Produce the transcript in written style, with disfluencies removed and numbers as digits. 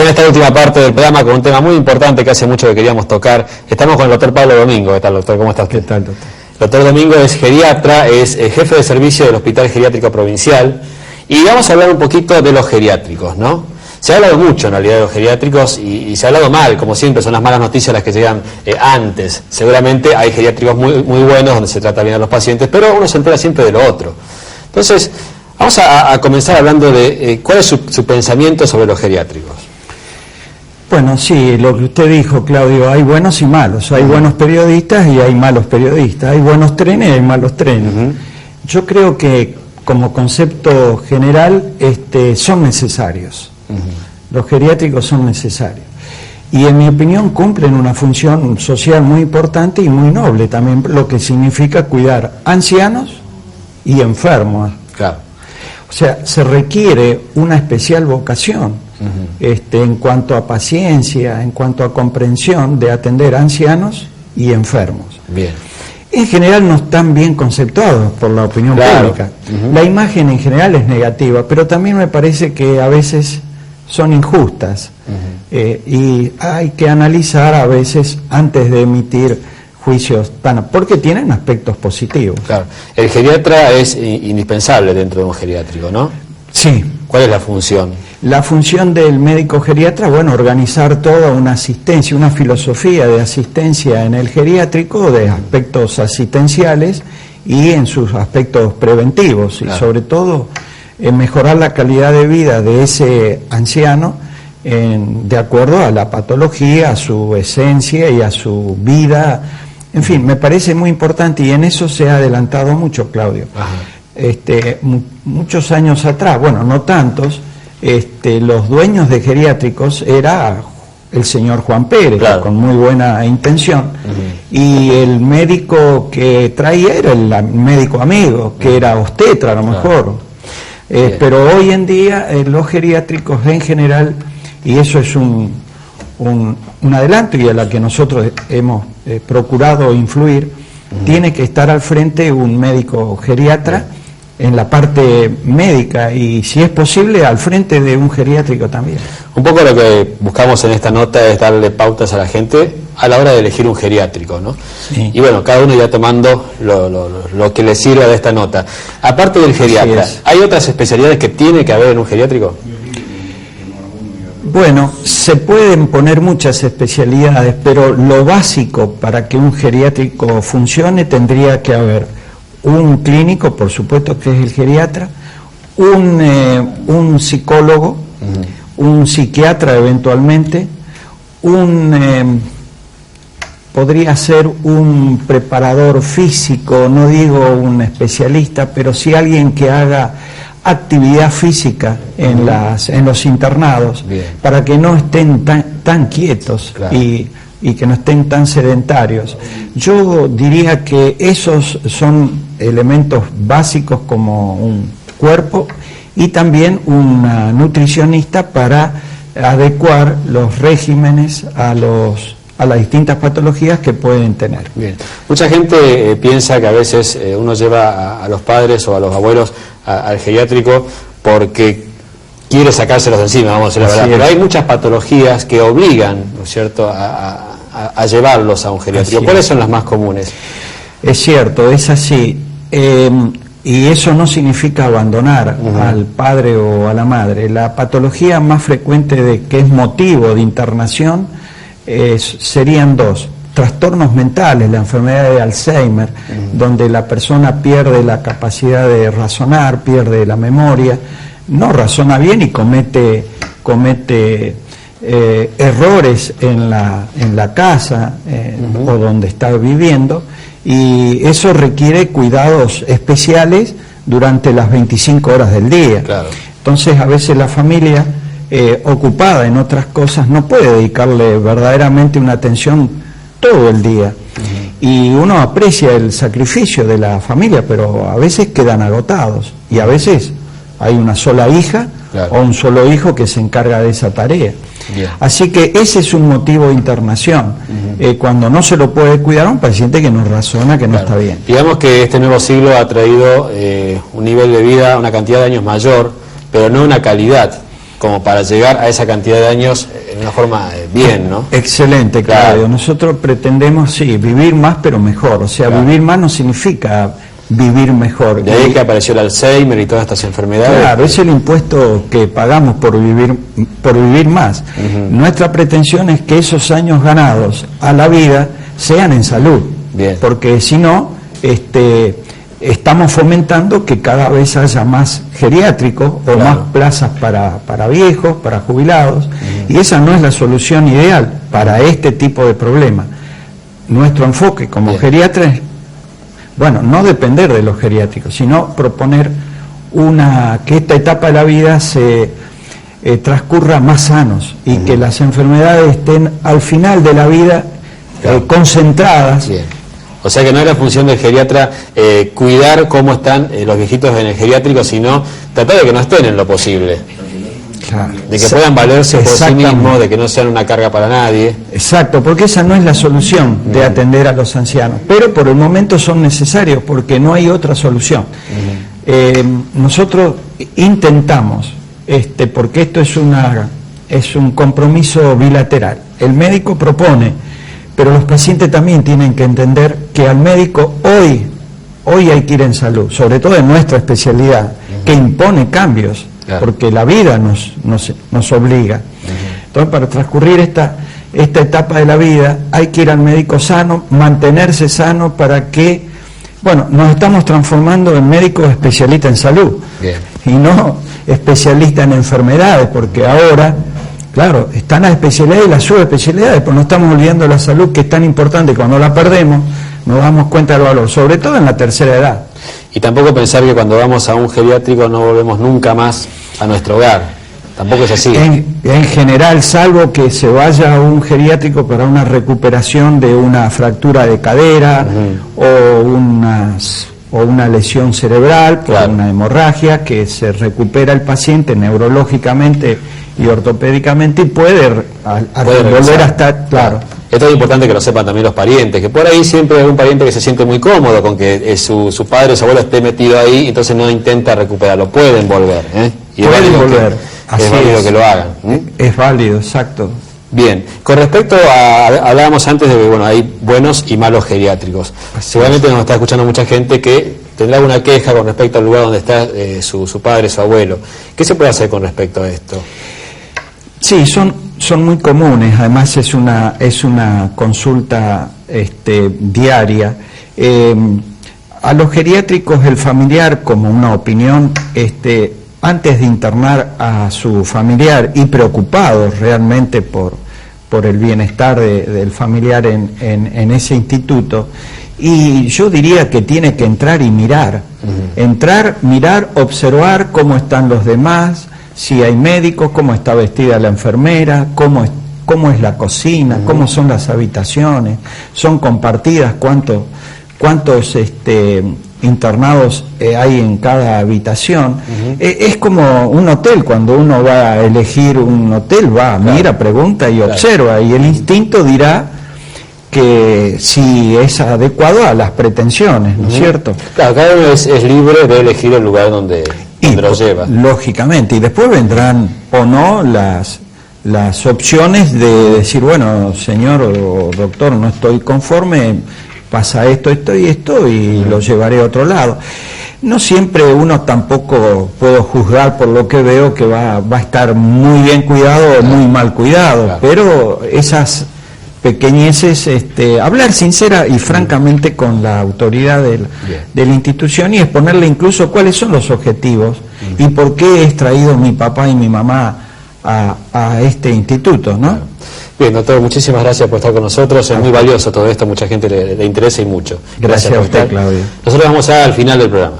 en esta última parte del programa con un tema muy importante que hace mucho que queríamos tocar. Estamos con el doctor Pablo Domingo. ¿Qué tal, doctor? ¿Cómo estás? ¿Qué tal, doctor? El doctor Domingo es geriatra, es jefe de servicio del Hospital Geriátrico Provincial. Y vamos a hablar un poquito de los geriátricos, ¿no? Se ha hablado mucho en realidad de los geriátricos y se ha hablado mal, como siempre, son las malas noticias las que llegan antes. Seguramente hay geriátricos muy buenos donde se trata bien a los pacientes, pero uno se entera siempre de lo otro. Entonces, vamos a comenzar hablando de cuál es su pensamiento sobre los geriátricos. Bueno, sí, lo que usted dijo, Claudio, hay buenos y malos. Hay buenos periodistas y hay malos periodistas. Hay buenos trenes y hay malos trenes. Yo creo que como concepto general son necesarios. Los geriátricos son necesarios. Y en mi opinión cumplen una función social muy importante y muy noble también, lo que significa cuidar ancianos y enfermos. Claro. O sea, se requiere una especial vocación en cuanto a paciencia, en cuanto a comprensión de atender a ancianos y enfermos. Bien. En general no están bien conceptuados por la opinión pública. La imagen en general es negativa, pero también me parece que a veces son injustas y hay que analizar a veces antes de emitir juicios porque tienen aspectos positivos. Claro. El geriatra es indispensable dentro de un geriátrico, ¿no? Sí. ¿Cuál es la función? La función del médico geriatra, bueno, organizar toda una asistencia, una filosofía de asistencia en el geriátrico, de aspectos asistenciales y en sus aspectos preventivos, y sobre todo mejorar la calidad de vida de ese anciano de acuerdo a la patología, a su esencia y a su vida. En fin, me parece muy importante y en eso se ha adelantado mucho, Claudio. Muchos años atrás, bueno, no tantos, los dueños de geriátricos era el señor Juan Pérez, con muy buena intención, y el médico que traía era el médico amigo, que era obstetra a lo mejor. Pero hoy en día los geriátricos en general, y eso es un adelanto y a la que nosotros hemos procurado influir, tiene que estar al frente un médico geriatra en la parte médica y, si es posible, al frente de un geriátrico también. Un poco lo que buscamos en esta nota es darle pautas a la gente a la hora de elegir un geriátrico, ¿no? Sí. Y bueno, cada uno ya tomando lo que le sirva de esta nota. Aparte del geriatra, ¿hay otras especialidades que tiene que haber en un geriátrico? Bueno, se pueden poner muchas especialidades, pero lo básico para que un geriátrico funcione tendría que haber un clínico, por supuesto que es el geriatra, un psicólogo, un psiquiatra eventualmente, podría ser un preparador físico, no digo un especialista, pero sí alguien que haga actividad física en los internados, para que no estén tan quietos y que no estén tan sedentarios. Yo diría que esos son elementos básicos como un cuerpo y también una nutricionista para adecuar los regímenes a las distintas patologías que pueden tener. Bien. Mucha gente piensa que a veces uno lleva a los padres o a los abuelos al geriátrico porque quiere sacárselos de encima, vamos a decir la verdad. Pero hay muchas patologías que obligan, ¿no es cierto?, a llevarlos a un geriátrico. ¿Cuáles son las más comunes? Es cierto, es así. Y eso no significa abandonar al padre o a la madre. La patología más frecuente que es motivo de internación serían dos: trastornos mentales, la enfermedad de Alzheimer, donde la persona pierde la capacidad de razonar, pierde la memoria, no razona bien y comete errores en la casa o donde está viviendo, y eso requiere cuidados especiales durante las 25 horas del día. Claro. Entonces a veces la familia ocupada en otras cosas no puede dedicarle verdaderamente una atención todo el día, y uno aprecia el sacrificio de la familia, pero a veces quedan agotados y a veces hay una sola hija o un solo hijo que se encarga de esa tarea. Así que ese es un motivo de internación, cuando no se lo puede cuidar a un paciente que no razona, que no está bien. Digamos que este nuevo siglo ha traído un nivel de vida, una cantidad de años mayor, pero no una calidad. como para llegar a esa cantidad de años en una forma bien, ¿no? Excelente, Claudio. Nosotros pretendemos, sí, vivir más pero mejor. O sea, vivir más no significa vivir mejor. De ahí que apareció el Alzheimer y todas estas enfermedades. Claro, es el impuesto que pagamos por vivir más. Nuestra pretensión es que esos años ganados a la vida sean en salud. Bien. Porque si no, estamos fomentando que cada vez haya más geriátricos o más plazas para viejos, para jubilados, y esa no es la solución ideal para este tipo de problema. Nuestro enfoque como geriatra es, bueno, no depender de los geriátricos, sino proponer que esta etapa de la vida se transcurra más sanos y que las enfermedades estén al final de la vida concentradas. Bien. O sea que no es la función del geriatra cuidar cómo están los viejitos en el geriátrico, sino tratar de que no estén en lo posible. Claro. De que puedan valerse por sí mismos, de que no sean una carga para nadie. Exacto, porque esa no es la solución de atender a los ancianos, pero por el momento son necesarios porque no hay otra solución. Nosotros intentamos, porque esto es un compromiso bilateral. El médico propone, pero los pacientes también tienen que entender que al médico hoy hay que ir en salud, sobre todo en nuestra especialidad, que impone cambios. Claro. Porque la vida nos obliga. Entonces, para transcurrir esta etapa de la vida, hay que ir al médico sano, mantenerse sano para que, bueno, nos estamos transformando en médicos especialistas en salud. Bien. Y no especialistas en enfermedades, porque ahora, claro, están las especialidades y las subespecialidades, pero no estamos olvidando la salud, que es tan importante, y cuando la perdemos, nos damos cuenta del valor, sobre todo en la tercera edad. Y tampoco pensar que cuando vamos a un geriátrico no volvemos nunca más a nuestro hogar. Tampoco es así. En general, salvo que se vaya a un geriátrico para una recuperación de una fractura de cadera o una lesión cerebral por una hemorragia, que se recupera el paciente neurológicamente y ortopédicamente y puede volver a estar, claro. Esto es importante que lo sepan también los parientes, que por ahí siempre hay un pariente que se siente muy cómodo con que su padre o su abuelo esté metido ahí, entonces no intenta recuperarlo. Pueden volver, y pueden volver. Es válido que lo hagan. Es válido, exacto. Bien, con respecto hablábamos antes de que hay buenos y malos geriátricos. Seguramente nos está escuchando mucha gente que tendrá alguna queja con respecto al lugar donde está su padre, su abuelo. ¿Qué se puede hacer con respecto a esto? Sí, son muy comunes, además es una consulta diaria. A los geriátricos el familiar, como una opinión, antes de internar a su familiar y preocupados realmente por el bienestar del familiar en ese instituto, y yo diría que tiene que entrar y mirar, mirar, observar cómo están los demás, si hay médicos, cómo está vestida la enfermera, cómo es la cocina, cómo son las habitaciones, son compartidas, cuántos internados hay en cada habitación. Es como un hotel, cuando uno va a elegir un hotel, mira, pregunta y observa, y el instinto dirá que si es adecuado a las pretensiones, ¿no es cierto? Claro, cada uno es libre de elegir el lugar donde lo lleva. Lógicamente, y después vendrán o no las opciones de decir, bueno, señor o doctor, no estoy conforme, pasa esto y esto, y lo llevaré a otro lado. No siempre uno tampoco puedo juzgar por lo que veo que va a estar muy bien cuidado o muy mal cuidado, pero esas pequeñeces, hablar sincera y francamente con la autoridad de la institución y exponerle incluso cuáles son los objetivos y por qué he traído mi papá y mi mamá a este instituto, ¿no? Bien, doctor, muchísimas gracias por estar con nosotros, es muy valioso todo esto, mucha gente le interesa y mucho. Gracias a usted, Claudio. Nosotros vamos al final del programa.